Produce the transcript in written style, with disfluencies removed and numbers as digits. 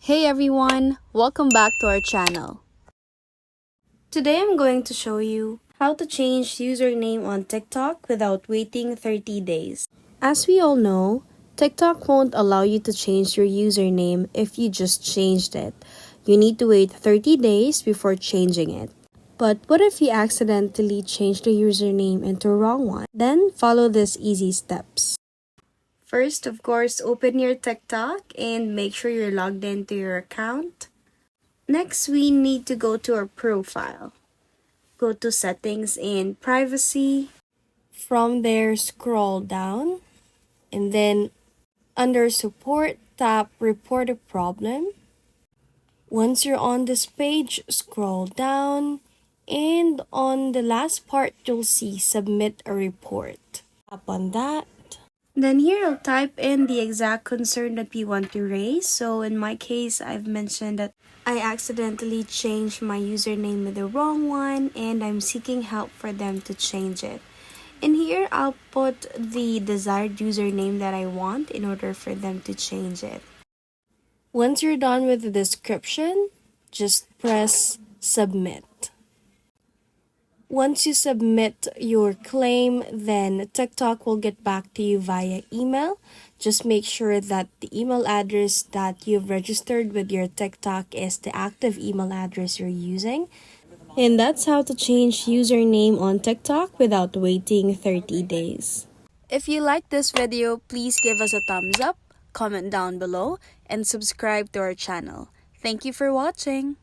Hey everyone, welcome back to our channel. Today I'm going to show you how to change username on TikTok without waiting 30 days. As we all know, TikTok won't allow you to change your username if you just changed it. You need to wait 30 days before changing it. But what if you accidentally change the username into a wrong one? Then follow these easy steps. First, of course, open your TikTok and make sure you're logged into your account. Next, we need to go to our profile. Go to settings and privacy. From there, scroll down. And then under support, tap report a problem. Once you're on this page, scroll down. And on the last part, you'll see submit a report. Tap on that. Then here I'll type in the exact concern that we want to raise. So in my case, I've mentioned that I accidentally changed my username with the wrong one and I'm seeking help for them to change it. In here, I'll put the desired username that I want in order for them to change it. Once you're done with the description, just press submit. Once you submit your claim, then TikTok will get back to you via email. Just make sure that the email address that you've registered with your TikTok is the active email address you're using. And that's how to change username on TikTok without waiting 30 days. If you like this video, please give us a thumbs up, comment down below, and subscribe to our channel. Thank you for watching.